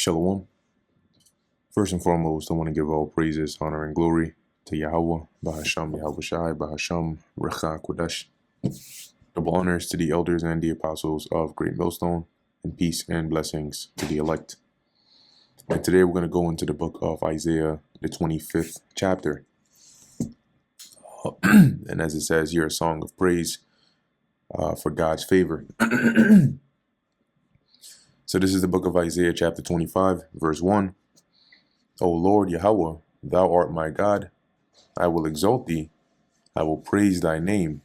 Shalom. First and foremost, I want to give all praises, honor, and glory to Yahweh, Bahasham Yahweh Shai, Bahasham Recha Kodesh. Double honors to the elders and the apostles of Great Millstone, and peace and blessings to the elect. And today we're going to go into the book of Isaiah, the 25th chapter. And as it says here, a song of praise for God's favor. So this is the book of Isaiah, chapter 25, verse 1. O Lord Yahweh, thou art my God. I will exalt thee. I will praise thy name.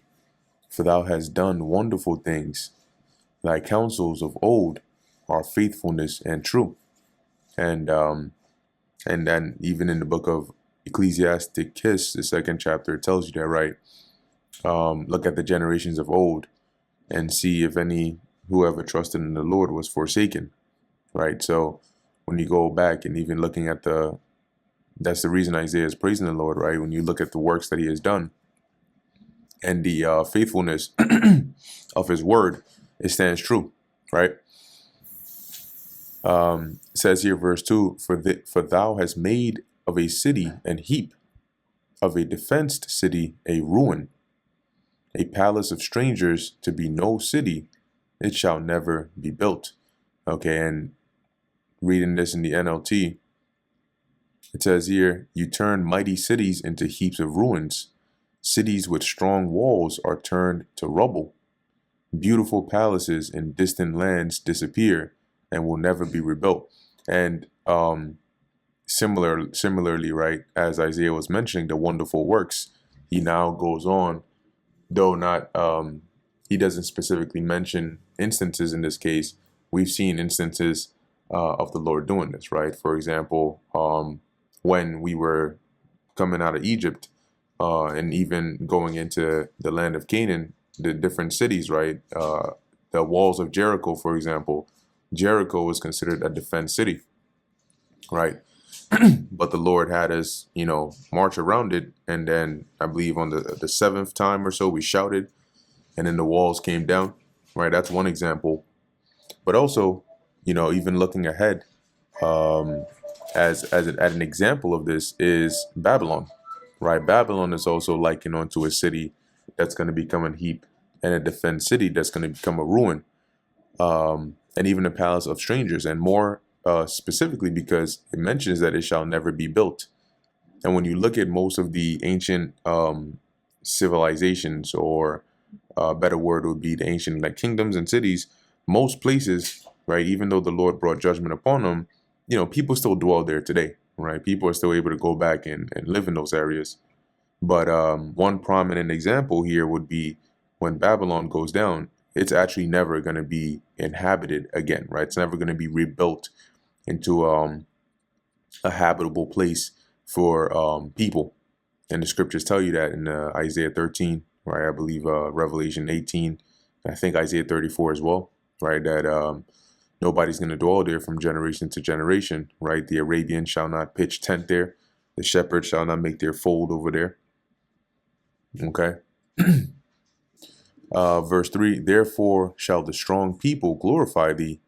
For thou hast done wonderful things. Thy counsels of old are faithfulness and true. And then even in the book of Ecclesiasticus, the second chapter, it tells you that, right? Look at the generations of old and see if any whoever trusted in the Lord was forsaken, right? So when you go back and even looking at that's the reason Isaiah is praising the Lord, right? When you look at the works that he has done and the faithfulness of his word, it stands true, right? It says here, verse 2, for thou hast made of a city an heap, of a defenced city a ruin, a palace of strangers to be no city, it shall never be built. Okay, and reading this in the NLT, it says here, you turn mighty cities into heaps of ruins. Cities with strong walls are turned to rubble. Beautiful palaces in distant lands disappear and will never be rebuilt. And similarly, right, as Isaiah was mentioning, the wonderful works, he now goes on, though not, he doesn't specifically mention instances in this case. We've seen instances of the Lord doing this, right? For example, when we were coming out of Egypt and even going into the land of Canaan, the different cities, right? The walls of Jericho, for example, Jericho was considered a defense city, right? But the Lord had us, march around it. And then I believe on the seventh time or so, we shouted and then the walls came down, right? That's one example. But also, even looking ahead, as an example of this is Babylon, right? Babylon is also likened onto a city that's going to become a heap and a defense city that's going to become a ruin, and even a palace of strangers, and more specifically because it mentions that it shall never be built. And when you look at most of the ancient civilizations, or a better word would be the ancient kingdoms and cities, most places, right, even though the Lord brought judgment upon them, people still dwell there today, right? People are still able to go back and live in those areas. But one prominent example here would be when Babylon goes down, it's actually never going to be inhabited again, right? It's never going to be rebuilt into a habitable place for people. And the scriptures tell you that in Isaiah 13, right? I believe Revelation 18, I think Isaiah 34 as well, right? That nobody's going to dwell there from generation to generation, right? The Arabian shall not pitch tent there. The shepherd shall not make their fold over there. Okay. Verse 3, therefore shall the strong people glorify thee.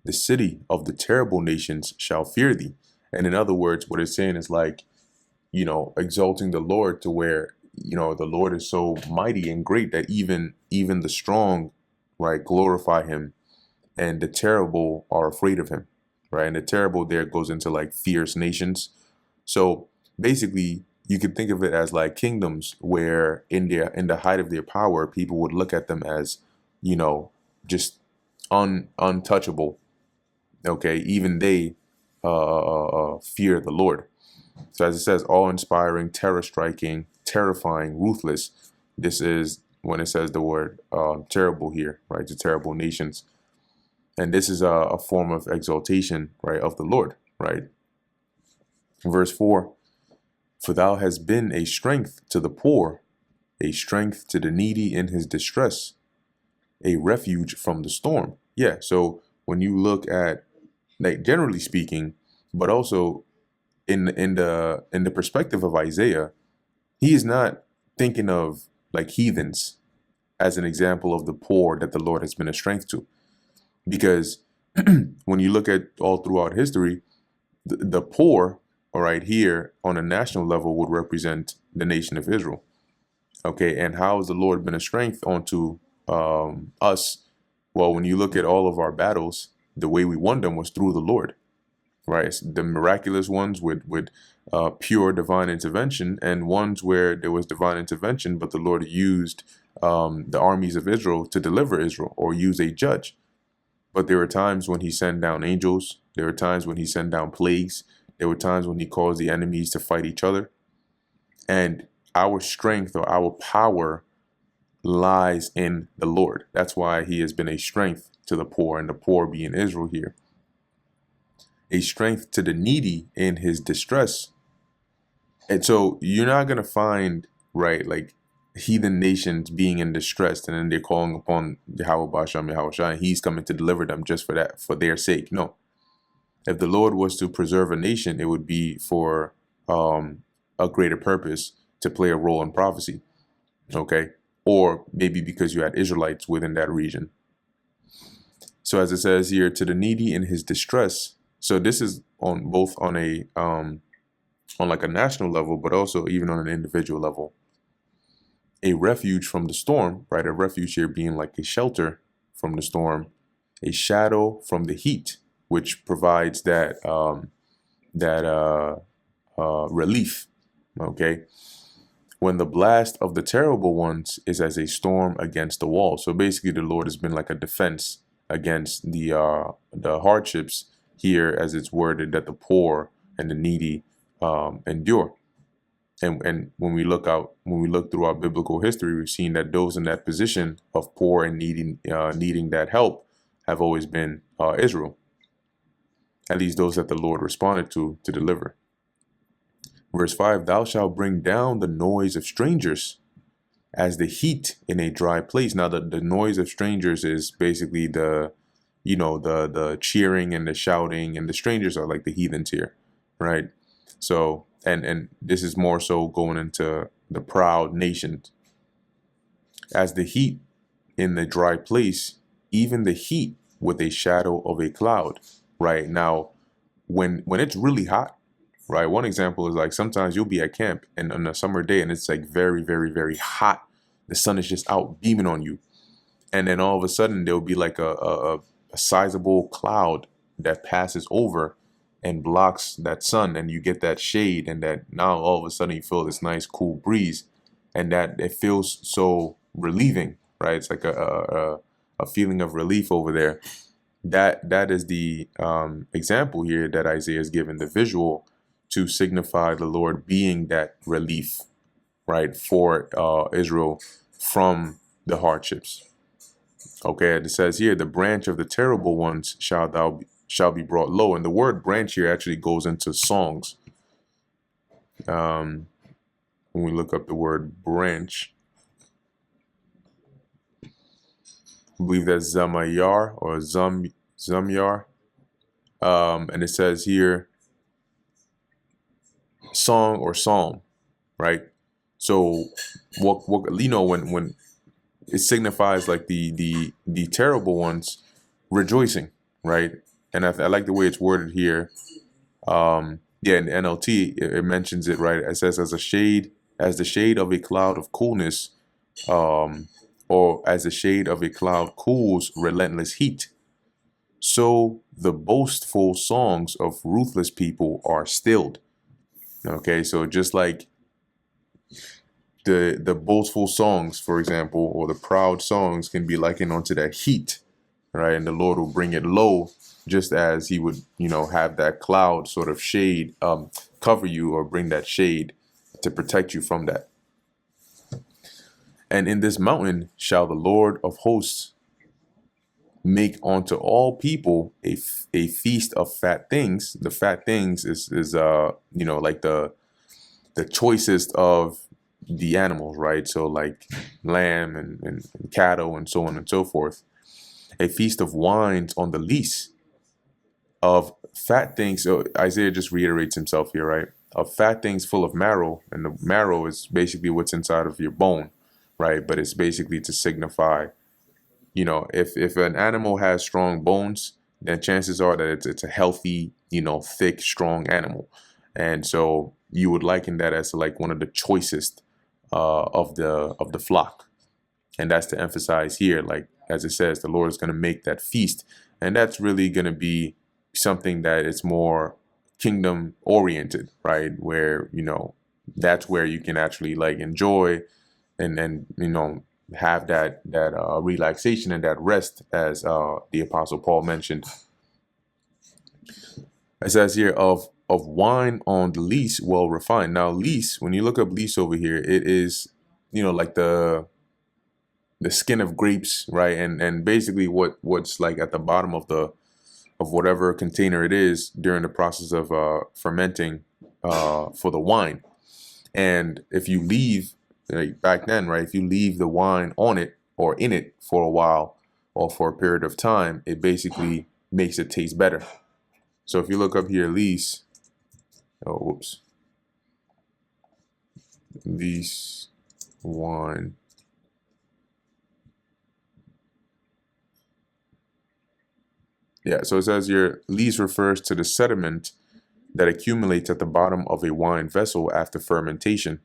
The city of the terrible nations shall fear thee. And in other words, what it's saying is exalting the Lord to where, the Lord is so mighty and great that even the strong, right, glorify him, and the terrible are afraid of him, right? And the terrible there goes into fierce nations. So basically, you could think of it as kingdoms where in the height of their power, people would look at them as, just untouchable. Okay, even they fear the Lord. So as it says, awe-inspiring, terror-striking, terrifying, ruthless. This is when it says the word terrible here, right? The terrible nations. And this is a form of exaltation, right, of the Lord, right? Verse 4, for thou hast been a strength to the poor, a strength to the needy in his distress, a refuge from the storm. Yeah, so when you look at, generally speaking, but also in the perspective of Isaiah, he is not thinking of heathens as an example of the poor that the Lord has been a strength to, because when you look at all throughout history, the poor, all right, here on a national level would represent the nation of Israel. Okay, and how has the Lord been a strength unto us? Well, when you look at all of our battles, the way we won them was through the Lord, right? It's the miraculous ones with pure divine intervention, and ones where there was divine intervention, but the Lord used the armies of Israel to deliver Israel, or use a judge. But there were times when He sent down angels. There were times when He sent down plagues. There were times when He caused the enemies to fight each other. And our strength or our power lies in the Lord. That's why He has been a strength to the poor, and the poor being Israel here. A strength to the needy in his distress. And so you're not going to find, right, like heathen nations being in distress and then they're calling upon Yahweh Basham Yahweh Shai, and He's coming to deliver them just for that, for their sake. No. If the Lord was to preserve a nation, it would be for a greater purpose, to play a role in prophecy. Okay. Or maybe because you had Israelites within that region. So as it says here, to the needy in his distress. So this is on both on a on like a national level, but also even on an individual level. A refuge from the storm, right? A refuge here being like a shelter from the storm, a shadow from the heat, which provides that relief. Okay. When the blast of the terrible ones is as a storm against the wall. So basically, the Lord has been like a defense against the hardships here, as it's worded that the poor and the needy endure. And when we look through our biblical history, we've seen that those in that position of poor and needing that help have always been Israel. At least those that the Lord responded to deliver. Verse 5, thou shalt bring down the noise of strangers as the heat in a dry place. Now, the noise of strangers is basically the cheering and the shouting, and the strangers are like the heathens here, right? So, and this is more so going into the proud nations. As the heat in the dry place, even the heat with a shadow of a cloud, right? Now, when it's really hot, right? One example is like sometimes you'll be at camp and on a summer day and it's like very, very, very hot. The sun is just out beaming on you. And then all of a sudden there'll be like a sizable cloud that passes over and blocks that sun, and you get that shade, and that now all of a sudden you feel this nice cool breeze, and that it feels so relieving, right? It's like a feeling of relief over there. That is the example here that Isaiah is given, the visual to signify the Lord being that relief, right, for Israel from the hardships. Okay, it says here, the branch of the terrible ones shall be brought low. And the word branch here actually goes into songs. When we look up the word branch, I believe that's Zamayar or Zamyar. And it says here, song or psalm, right? So what when it signifies like the terrible ones rejoicing, right? And I like the way it's worded here. In the NLT it mentions it, right? It says as the shade of a cloud of coolness, or as the shade of a cloud cools relentless heat, so the boastful songs of ruthless people are stilled. Okay, so just like the boastful songs, for example, or the proud songs can be likened onto that heat, right? And the Lord will bring it low, just as He would, have that cloud sort of shade cover you, or bring that shade to protect you from that. And in this mountain shall the Lord of hosts make unto all people a feast of fat things. The fat things is like the choicest of the animals, right? So like lamb and cattle and so on and so forth. A feast of wines on the least of fat things. So Isaiah just reiterates himself here, right? Of fat things full of marrow, and the marrow is basically what's inside of your bone, right? But it's basically to signify, if an animal has strong bones, then chances are that it's a healthy, thick, strong animal. And so you would liken that as like one of the choicest of the flock. And that's to emphasize here, like as it says, the Lord is going to make that feast. And that's really going to be something that is more kingdom oriented, right? Where, that's where you can actually like enjoy and have that relaxation and that rest, as the Apostle Paul mentioned. It says here of wine on the lees well refined. Now lees, when you look up lees over here, it is like the skin of grapes, right? And basically what's like at the bottom of whatever container it is during the process of fermenting for the wine. And if you leave, like back then, right, if you leave the wine on it or in it for a while or for a period of time, it basically makes it taste better. So if you look up here, lees wine. Yeah, so it says here, lees refers to the sediment that accumulates at the bottom of a wine vessel after fermentation.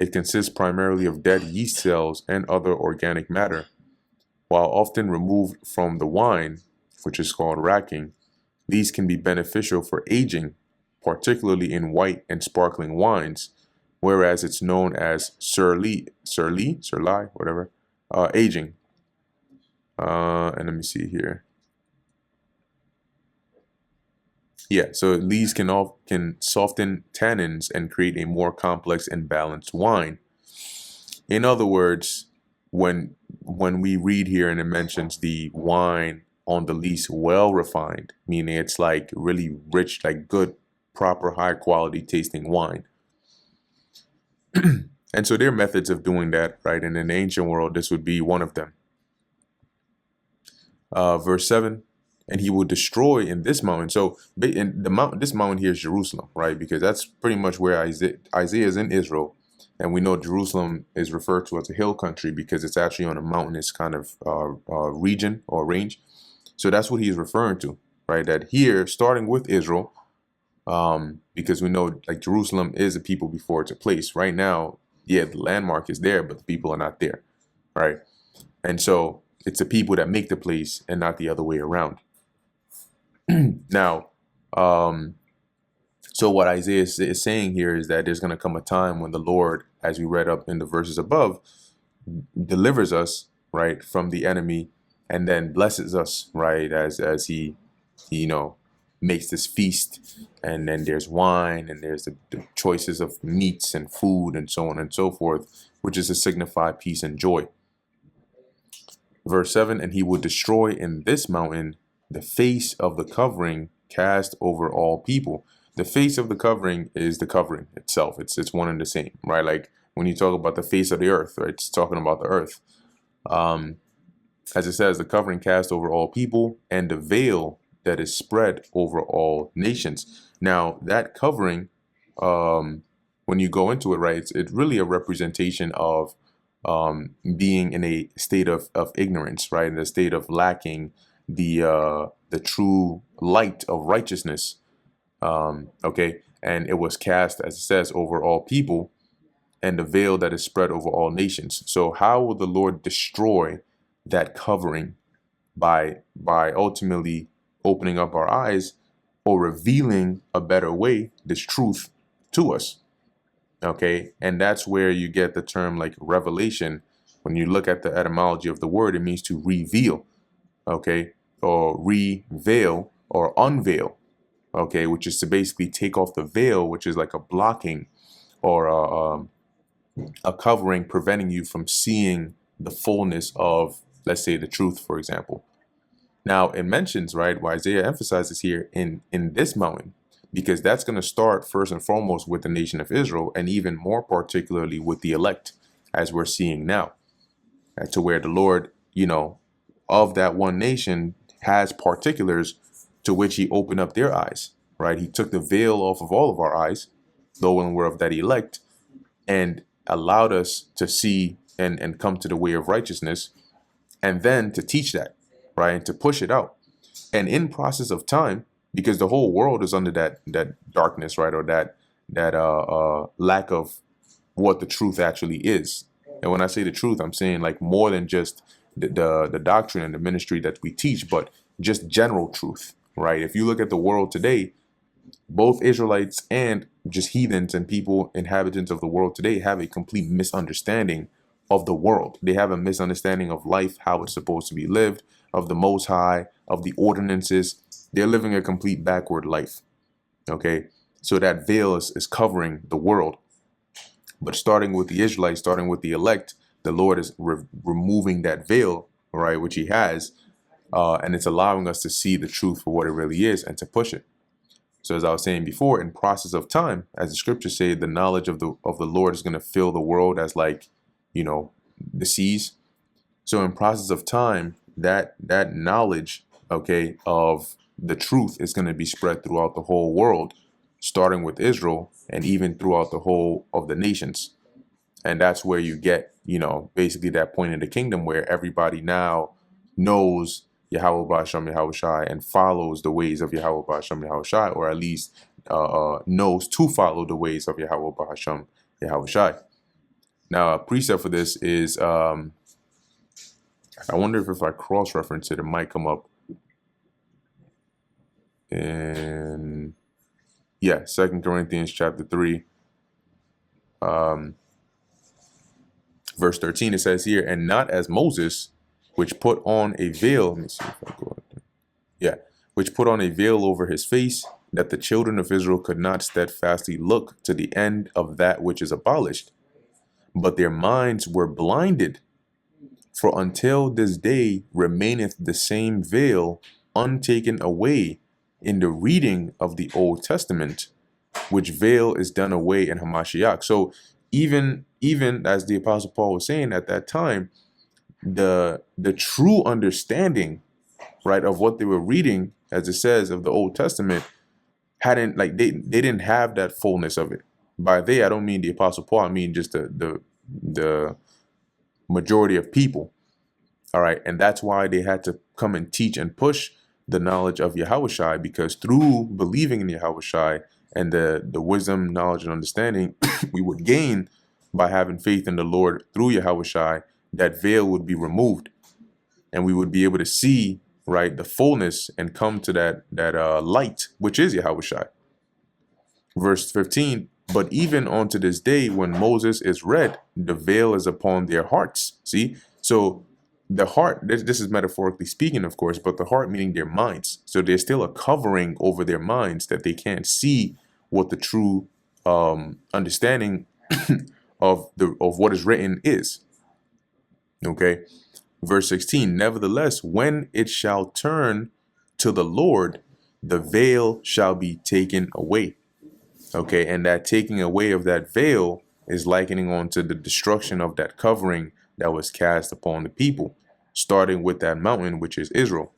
It consists primarily of dead yeast cells and other organic matter. While often removed from the wine, which is called racking, these can be beneficial for aging, particularly in white and sparkling wines, whereas it's known as surly, whatever, aging. And let me see here. Yeah, so lees can soften tannins and create a more complex and balanced wine. In other words, when we read here and it mentions the wine on the lees well refined, meaning it's like really rich, like good, proper, high quality tasting wine. And so there are methods of doing that, right? And in the ancient world, this would be one of them. Verse 7. And he will destroy in this mountain. So in the mountain, this mountain here is Jerusalem, right? Because that's pretty much where Isaiah is in Israel. And we know Jerusalem is referred to as a hill country because it's actually on a mountainous kind of region or range. So that's what he's referring to, right? That here, starting with Israel, because we know like Jerusalem is a people before it's a place. Right now, yeah, the landmark is there, but the people are not there, right? And so it's the people that make the place and not the other way around. Now, so what Isaiah is saying here is that there's going to come a time when the Lord, as we read up in the verses above, delivers us, right, from the enemy and then blesses us, right, as he makes this feast. And then there's wine and there's the choices of meats and food and so on and so forth, which is to signify peace and joy. Verse 7, and he will destroy in this mountain the face of the covering cast over all people. The face of the covering is the covering itself. It's one and the same, right? Like when you talk about the face of the earth, right? It's talking about the earth. As it says, the covering cast over all people and the veil that is spread over all nations. Now that covering, when you go into it, right, it's really a representation of being in a state of ignorance, right? In a state of lacking the true light of righteousness. Okay, and it was cast, as it says, over all people, and the veil that is spread over all nations. So how will the Lord destroy that covering? By ultimately opening up our eyes or revealing a better way, this truth to us. Okay, and that's where you get the term like revelation. When you look at the etymology of the word, it means to reveal, okay, or reveal or unveil, okay, which is to basically take off the veil, which is like a blocking or a covering preventing you from seeing the fullness of, let's say, the truth, for example. Now it mentions, right, why Isaiah emphasizes here in this mountain, because that's going to start first and foremost with the nation of Israel, and even more particularly with the elect, as we're seeing now, to where the Lord, of that one nation has particulars to which he opened up their eyes, right? He took the veil off of all of our eyes, though when we're of that elect, and allowed us to see and come to the way of righteousness, and then to teach that, right, and to push it out. And in process of time, because the whole world is under that darkness, right? Or that lack of what the truth actually is. And when I say the truth, I'm saying like more than just the doctrine and the ministry that we teach, but just general truth, right? If you look at the world today, both Israelites and just heathens and people, inhabitants of the world today, have a complete misunderstanding of the world. They have a misunderstanding of life, how it's supposed to be lived, of the Most High, of the ordinances. They're living a complete backward life. Okay, so that veil is covering the world. But starting with the Israelites, starting with the elect, the Lord is removing that veil, right, which He has, and it's allowing us to see the truth for what it really is and to push it. So as I was saying before, in process of time, as the scriptures say, the knowledge of the Lord is going to fill the world as like, the seas. So in process of time, that knowledge, okay, of the truth is going to be spread throughout the whole world, starting with Israel and even throughout the whole of the nations. And that's where you get, basically that point in the kingdom where everybody now knows Yahweh Ba'ashem Yahweh Shai and follows the ways of Yahweh Ba'ashem Yahweh Shai, or at least knows to follow the ways of Yahweh Ba'ashem Yahweh Shai. Now, a precept for this is, I wonder if I cross-reference it, it might come up in, 2 Corinthians chapter 3, verse 13. It says here, and not as Moses, which put on a veil. Let me see if I go up there. Yeah, which put on a veil over his face, that the children of Israel could not steadfastly look to the end of that which is abolished, but their minds were blinded. For until this day remaineth the same veil untaken away in the reading of the Old Testament, which veil is done away in Hamashiach. So even as the Apostle Paul was saying at that time, the true understanding, right, of what they were reading, as it says, of the Old Testament, hadn't, like, they didn't have that fullness of it. By they, I don't mean the Apostle Paul, I mean just the majority of people. All right, and that's why they had to come and teach and push the knowledge of Yahweh Shai, because through believing in Yahweh Shai and the wisdom, knowledge, and understanding we would gain by having faith in the Lord through Yahweh Shai, that veil would be removed, and we would be able to see, right, the fullness and come to that light, which is Yahweh Shai. Verse 15, but even unto this day, when Moses is read, the veil is upon their hearts. See, so the heart, this is metaphorically speaking, of course, but the heart meaning their minds. So there's still a covering over their minds that they can't see what the true understanding of what is written is. Okay, verse 16, nevertheless, when it shall turn to the Lord, the veil shall be taken away. Okay, and that taking away of that veil is likening on to the destruction of that covering that was cast upon the people, starting with that mountain, which is Israel.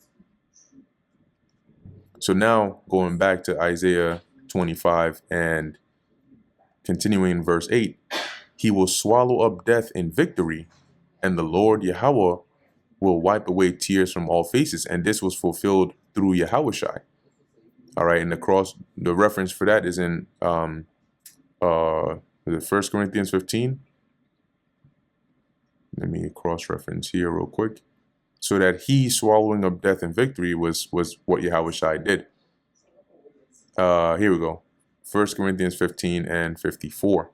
So now going back to Isaiah 25 and continuing in verse 8, he will swallow up death in victory, and the Lord Yahweh will wipe away tears from all faces. And this was fulfilled through Yahweh Shai. All right, and the reference for that is in the 1 Corinthians 15. Let me cross-reference here real quick. So that he swallowing up death in victory was what Yahweh Shai did. Here we go. 1 Corinthians 15 and 54.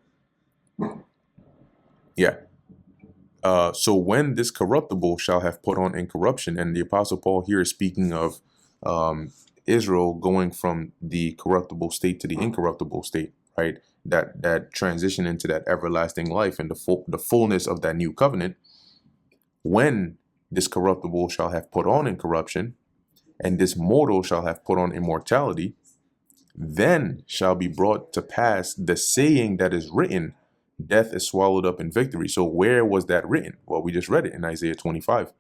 Yeah. So when this corruptible shall have put on incorruption, and the Apostle Paul here is speaking of Israel going from the corruptible state to the incorruptible state, right? That transition into that everlasting life and the fullness of that new covenant. When this corruptible shall have put on incorruption, and this mortal shall have put on immortality, then shall be brought to pass the saying that is written, death is swallowed up in victory. So where was that written? Well, we just read it in Isaiah 25.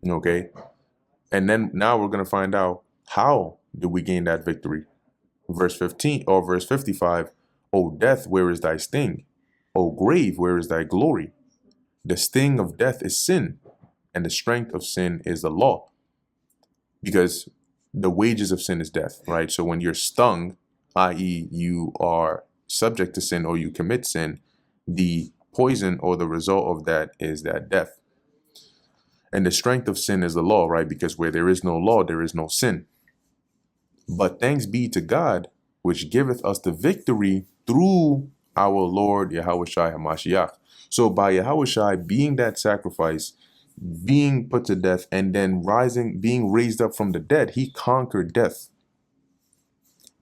Okay. And then now we're going to find out, how do we gain that victory? Verse 15 or verse 55. O death, where is thy sting? O grave, where is thy glory? The sting of death is sin, and the strength of sin is the law. because the wages of sin is death, right? So when you're stung, i.e., you are subject to sin or you commit sin, the poison or the result of that is that death. And the strength of sin is the law, right? Because where there is no law, there is no sin. But thanks be to God, which giveth us the victory through our Lord Yahushua HaMashiach. So by Yahushua being that sacrifice, being put to death, and then rising, being raised up from the dead, he conquered death.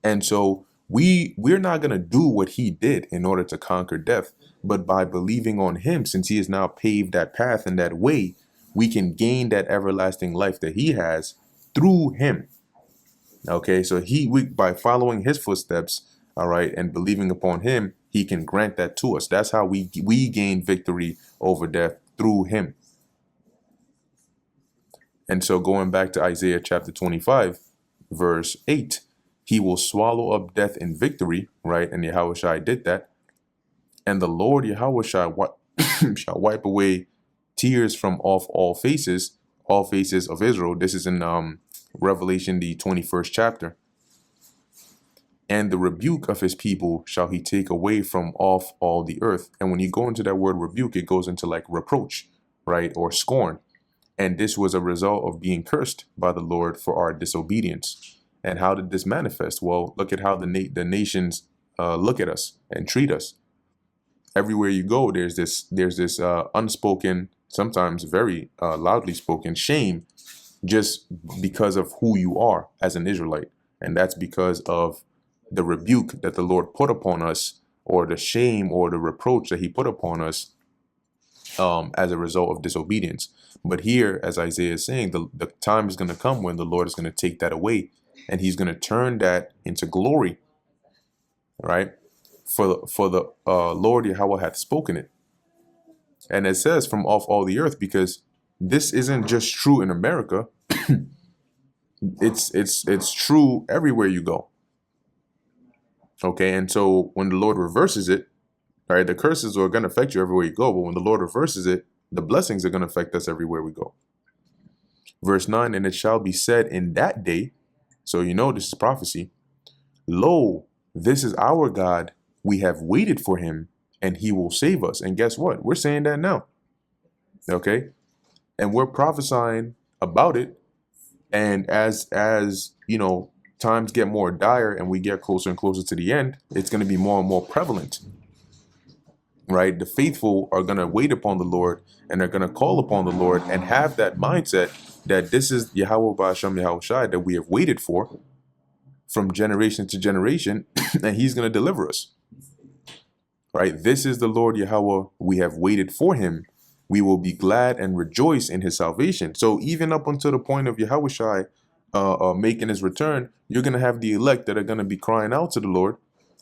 And so we're not going to do what he did in order to conquer death, but by believing on him, since he has now paved that path and that way, we can gain that everlasting life that he has through him. Okay, so by following his footsteps, all right, and believing upon him, he can grant that to us. That's how we gain victory over death, through him. And so going back to Isaiah chapter 25, verse 8, he will swallow up death in victory, right? And Yahushua did that. And the Lord Yahushua shall wipe away tears from off all faces of Israel. This is in Revelation, the 21st chapter. And the rebuke of his people shall he take away from off all the earth. And when you go into that word rebuke, it goes into like reproach, right? Or scorn. And this was a result of being cursed by the Lord for our disobedience. And how did this manifest? Well, look at how the nations look at us and treat us. Everywhere you go, there's this unspoken, sometimes very loudly spoken shame, just because of who you are as an Israelite. And that's because of the rebuke that the Lord put upon us, or the shame or the reproach that he put upon us as a result of disobedience. But here, as Isaiah is saying, the time is going to come when the Lord is going to take that away, and he's going to turn that into glory, right? For the Lord Yahweh hath spoken it. And it says from off all the earth, because this isn't just true in America. It's true everywhere you go. Okay, and so when the Lord reverses it, right, the curses are going to affect you everywhere you go, but when the Lord reverses it, the blessings are going to affect us everywhere we go. Verse 9, and it shall be said in that day, so you know this is prophecy, lo, this is our God, we have waited for him, and he will save us. And guess what? We're saying that now. Okay, and we're prophesying about it. And as you know, times get more dire and we get closer and closer to the end, it's going to be more and more prevalent, right? The faithful are going to wait upon the Lord, and they're going to call upon the Lord and have that mindset that this is Yahweh Ba'ashem Yahushai that we have waited for from generation to generation, and he's going to deliver us, right? This is the Lord Yahweh, we have waited for him. We will be glad and rejoice in his salvation. So even up until the point of Yahushai making his return, you're going to have the elect that are going to be crying out to the Lord,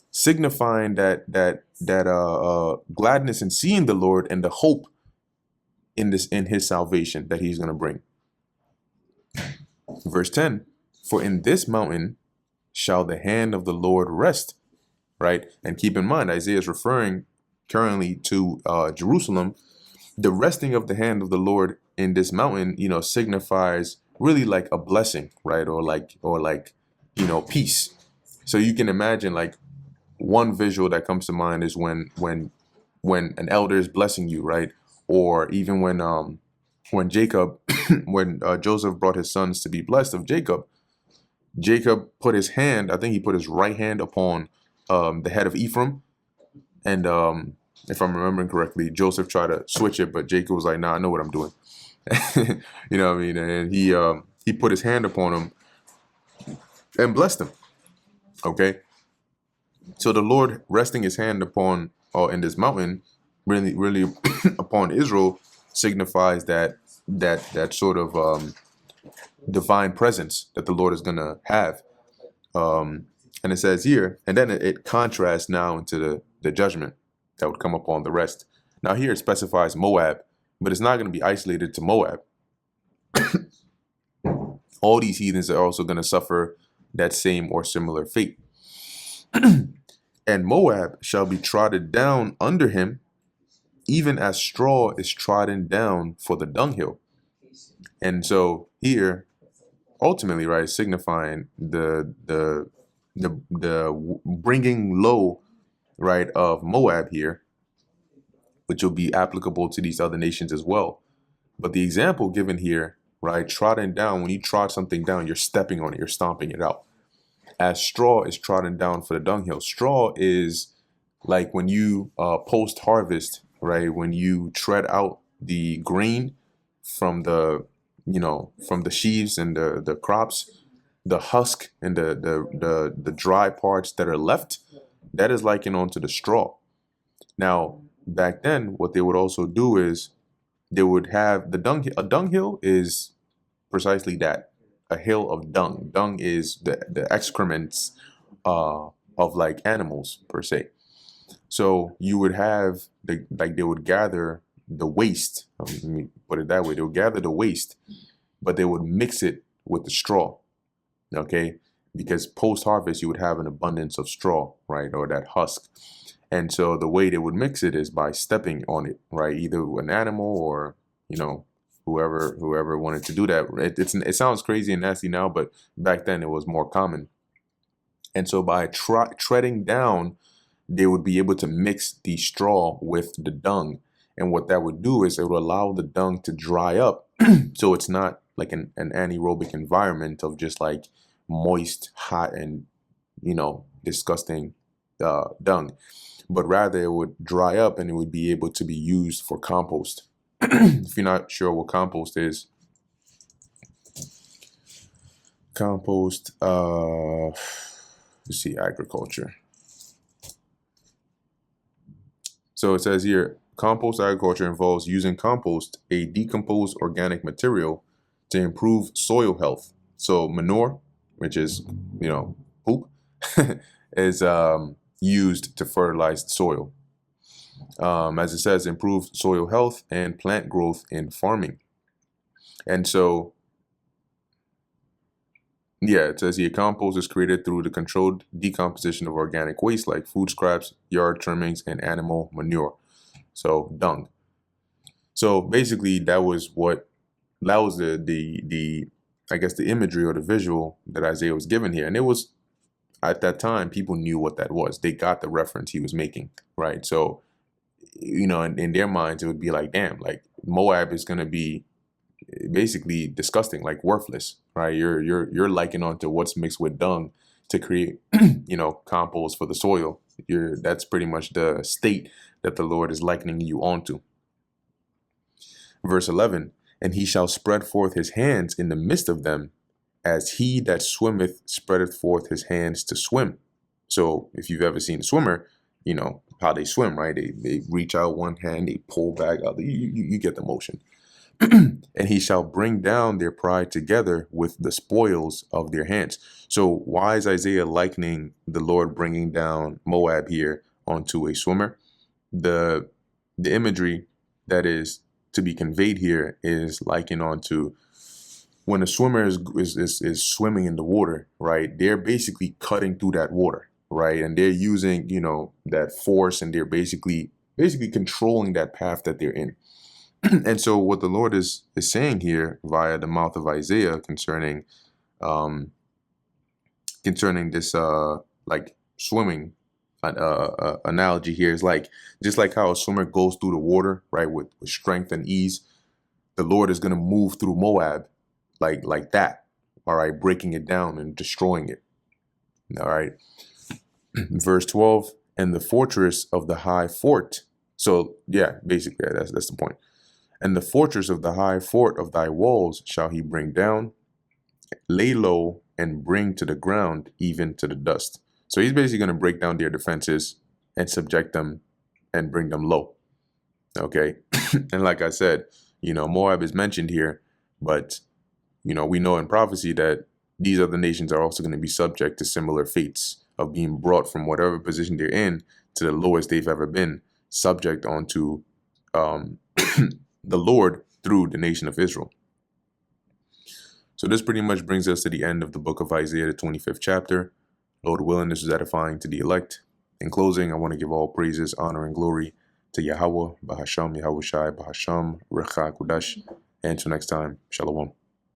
signifying that gladness in seeing the Lord and the hope in his salvation that he's going to bring. Verse 10, for in this mountain shall the hand of the Lord rest, right? And keep in mind, Isaiah is referring currently to Jerusalem. The resting of the hand of the Lord in this mountain, you know, signifies really like a blessing, right? Or like, you know, peace. So you can imagine, like, one visual that comes to mind is when an elder is blessing you, right? Or even when Jacob, when Joseph brought his sons to be blessed of Jacob put his hand, I think he put his right hand upon the head of Ephraim, and if I'm remembering correctly, Joseph tried to switch it, but Jacob was like, nah, I know what I'm doing. You know what I mean? And he put his hand upon him and blessed him. Okay. So the Lord resting his hand upon in this mountain, really upon Israel, signifies that sort of divine presence that the Lord is going to have. And it says here, and then it contrasts now into the judgment that would come upon the rest. Now here it specifies Moab, but it's not going to be isolated to Moab. All these heathens are also going to suffer that same or similar fate. And Moab shall be trodden down under him, even as straw is trodden down for the dunghill. And so here, ultimately, right, signifying the bringing low, right, of Moab here, which will be applicable to these other nations as well. But the example given here, right, trodden down, when you trod something down, you're stepping on it, you're stomping it out. As straw is trodden down for the dunghill. Straw is like when you post harvest, right, when you tread out the grain from the, from the sheaves and the crops, the husk and the dry parts that are left, that is likened onto the straw. Now, back then, what they would also do is they would have the dung. A dunghill is precisely that, a hill of dung. Dung is the excrements of like animals per se. So you would have they would gather the waste. Let me put it that way. They would gather the waste, but they would mix it with the straw. Okay, because post harvest you would have an abundance of straw, right, or that husk. And so the way they would mix it is by stepping on it, right? Either an animal or, whoever wanted to do that. It sounds crazy and nasty now, but back then it was more common. And so by treading down, they would be able to mix the straw with the dung. And what that would do is it would allow the dung to dry up. So it's not like an anaerobic environment of just like moist, hot, and, disgusting dung. But rather it would dry up and it would be able to be used for compost. If you're not sure what compost is, compost, let's see, agriculture. So it says here, compost agriculture involves using compost, a decomposed organic material, to improve soil health. So manure, which is, poop, is used to fertilize the soil. As it says, improve soil health and plant growth in farming. And so, yeah, it says here, compost is created through the controlled decomposition of organic waste like food scraps, yard trimmings, and animal manure. So dung. So basically, that was the I guess the imagery or the visual that Isaiah was given here, and it was, at that time, people knew what that was. They got the reference he was making, right? So, in their minds, it would be like, damn, like Moab is gonna be basically disgusting, like worthless, right? You're liking onto what's mixed with dung to create, compost for the soil. That's pretty much the state that the Lord is likening you onto. Verse 11, and he shall spread forth his hands in the midst of them, as he that swimmeth spreadeth forth his hands to swim. So if you've ever seen a swimmer, you know how they swim, right? They reach out one hand, they pull back out. You get the motion. And he shall bring down their pride together with the spoils of their hands. So why is Isaiah likening the Lord bringing down Moab here onto a swimmer? The imagery that is to be conveyed here is likened onto when a swimmer is swimming in the water, right? They're basically cutting through that water, right? And they're using, that force, and they're basically controlling that path that they're in. And so what the Lord is saying here via the mouth of Isaiah concerning this like swimming analogy here is like, just like how a swimmer goes through the water, right, with strength and ease, the Lord is going to move through Moab like that, all right, breaking it down and destroying it. All right. Verse 12, and the fortress of the high fort. So yeah, basically that's the point. And the fortress of the high fort of thy walls shall he bring down, lay low, and bring to the ground, even to the dust. So he's basically going to break down their defenses and subject them and bring them low. Okay. And like I said, Moab is mentioned here, but, we know in prophecy that these other nations are also going to be subject to similar fates of being brought from whatever position they're in to the lowest they've ever been, subject onto the Lord through the nation of Israel. So this pretty much brings us to the end of the book of Isaiah, the 25th chapter. Lord willing, this is edifying to the elect. In closing, I want to give all praises, honor, and glory to Yahweh, Bahasham, Yahweh Shai, Bahasham, Recha, Kudash. And until next time, Shalom.